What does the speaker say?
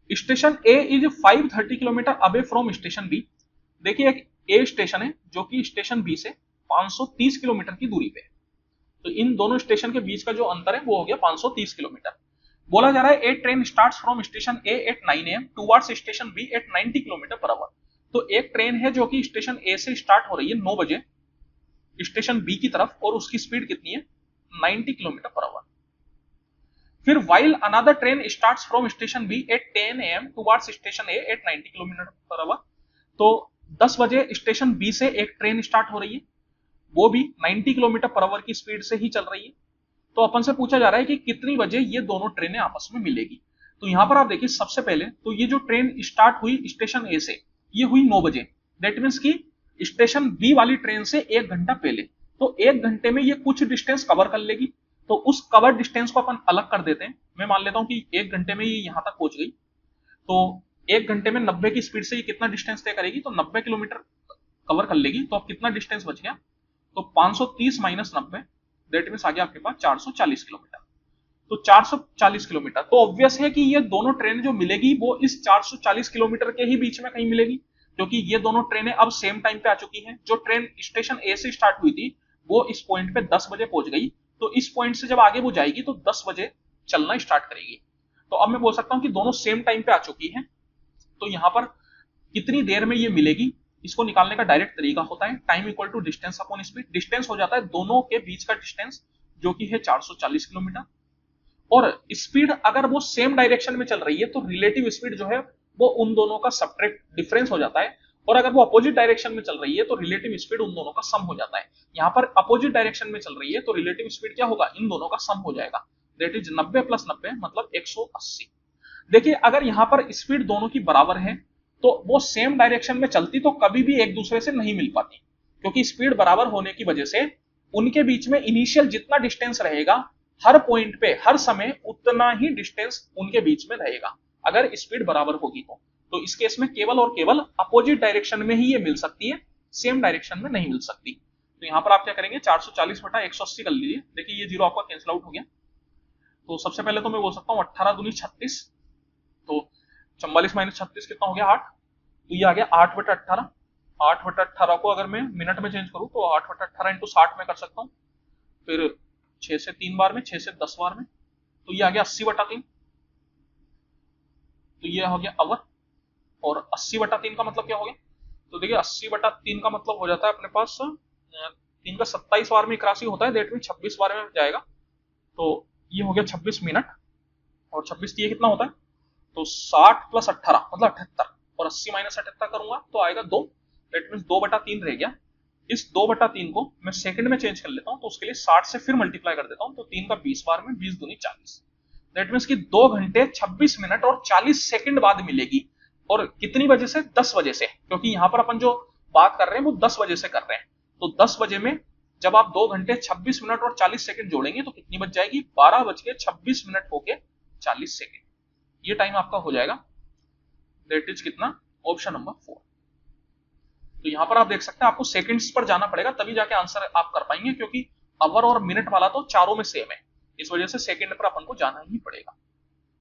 Station A is 530 kilometre away from station B. देखिए एक ए station है जो कि स्टेशन बी से 530 किलोमीटर की दूरी पे है। तो इन दोनों स्टेशन के बीच का जो अंतर है वो हो गया 530 किलोमीटर। बोला जा रहा है A train starts from station A at 9 AM towards station B at 90 kilometre per hour. तो एक ट्रेन है जो कि स्टेशन ए से स्टार्ट हो रही है 9 बजे स्टेशन बी की तरफ, और उसकी स्पीड कितनी है 90 किलोमीटर पर आवर। फिर while another train starts from station B at 10 AM towards station A at 90 kilometre per hour. तो 10 बजे स्टेशन बी से एक ट्रेन स्टार्ट हो रही है, वो भी 90 किलोमीटर पर आवर की स्पीड से ही चल रही है। तो अपन से पूछा जा रहा है कि कितनी बजे ये दोनों ट्रेनें आपस में मिलेगी। तो यहां पर आप देखिए सबसे पहले तो ये जो ट्रेन स्टार्ट हुई स्टेशन ए से ये हुई 9 बजे, दैट मीन्स की स्टेशन बी वाली ट्रेन से 1 घंटा पहले। तो 1 घंटे में ये कुछ डिस्टेंस कवर कर लेगी। तो उस कवर डिस्टेंस को अपन अलग कर देते हैं। मैं मान लेता हूं कि 1 घंटे में ये यहां तक पहुंच गई, तो 1 घंटे में 90 की स्पीड से ये कितना डिस्टेंस तय करेगी, तो 90 किलोमीटर कवर कर लेगी। तो अब कितना डिस्टेंस बच गया, तो 530 माइनस 90, दैट मीन्स आ गया आपके पास 440 किलोमीटर। तो 440 किलोमीटर, तो ऑब्वियस है कि ये दोनों ट्रेन जो मिलेगी वो इस 440 किलोमीटर के ही बीच में कहीं मिलेगी, क्योंकि ये दोनों ट्रेनें अब सेम टाइम पे आ चुकी हैं। जो ट्रेन स्टेशन ए से स्टार्ट हुई थी वो इस पॉइंट पे 10 बजे पहुंच गई, तो इस पॉइंट से जब आगे वो जाएगी तो 10 बजे चलना स्टार्ट करेगी। तो अब मैं बोल सकता हूं कि दोनों सेम टाइम पे आ चुकी हैं। तो यहां पर कितनी देर में ये मिलेगी, इसको निकालने का डायरेक्ट तरीका होता है time equal to distance upon speed. Distance हो जाता है दोनों के बीच का डिस्टेंस जो कि है 440 किलोमीटर, और स्पीड अगर वो सेम डायरेक्शन में चल रही है तो रिलेटिव स्पीड जो है वो उन दोनों का सब्ट्रैक्ट डिफरेंस हो जाता है, और अगर वो अपोजिट डायरेक्शन में चल रही है तो रिलेटिव स्पीड उन दोनों का सम हो जाता है। यहां पर अपोजिट डायरेक्शन में चल रही है तो रिलेटिव स्पीड क्या होगा, इन दोनों का सम हो जाएगा, दैट इज 90 प्लस 90 मतलब 180। देखिए अगर यहां पर स्पीड दोनों की बराबर है तो वो सेम डायरेक्शन में चलती तो कभी भी एक दूसरे से नहीं मिल पाती, क्योंकि स्पीड बराबर होने की वजह से उनके बीच में इनिशियल जितना डिस्टेंस रहेगा हर पॉइंट पे हर समय उतना ही डिस्टेंस उनके बीच में रहेगा अगर स्पीड बराबर होगी तो इस केस में केवल और केवल अपोजिट डायरेक्शन में ही ये मिल सकती है, सेम डायरेक्शन में नहीं मिल सकती। तो यहां पर आप क्या करेंगे 440 बटा 180 कर लीजिए। देखिए ये जीरो आपका कैंसिल आउट हो गया। तो सबसे पहले तो मैं बोल सकता हूँ 18 दूनी 36, तो 44 माइनस 36 कितना हो गया 8, तो ये आ गया 8 बटा 18। 8 बटा 18 को अगर मैं मिनट में चेंज करूँ तो 8 बटा 18 इंटू 60 में कर सकता हूँ, फिर 6 से 3 बार में, 6 से 10 बार में, तो ये आ गया 80 बटा 3, तो ये हो गया आवर। और 80 बटा 3 का मतलब क्या हो गया, तो देखिए 80 बटा 3 का मतलब हो जाता है अपने पास 3 का 27 बार में 81 होता है, दैट मीन 26 बार में जाएगा। तो ये हो गया 26 मिनट, और 26 ये कितना होता है, तो 60 प्लस 18 मतलब 78, और 80 माइनस 78 करूंगा तो आएगा 2, दैट मीन 2 बटा 3 रह गया। इस 2 बटा 3 को मैं सेकंड में चेंज कर लेता हूं, तो उसके लिए 60 से फिर मल्टीप्लाई कर देता हूं, तो 3 का 20 बार में 20 दूनी 40, दैट मीन्स कि 2 घंटे 26 मिनट और 40 सेकंड बाद मिलेगी। और कितनी बजे से, 10 बजे से, क्योंकि यहां पर अपन जो बात कर रहे हैं वो 10 बजे से कर रहे हैं। तो 10 बजे में जब आप 2 घंटे 26 मिनट और 40 सेकंड जोड़ेंगे तो कितनी बच जाएगी, 12 बज के 26 मिनट होके 40 सेकंड, ये टाइम आपका हो जाएगा, दैट इज कितना, ऑप्शन नंबर 4। तो यहां पर आप देख सकते हैं आपको सेकंड्स पर जाना पड़ेगा तभी जाके आंसर आप कर पाएंगे, क्योंकि आवर और मिनट वाला तो चारों में सेम है, इस वजह से सेकंड पर अपन को जाना ही पड़ेगा।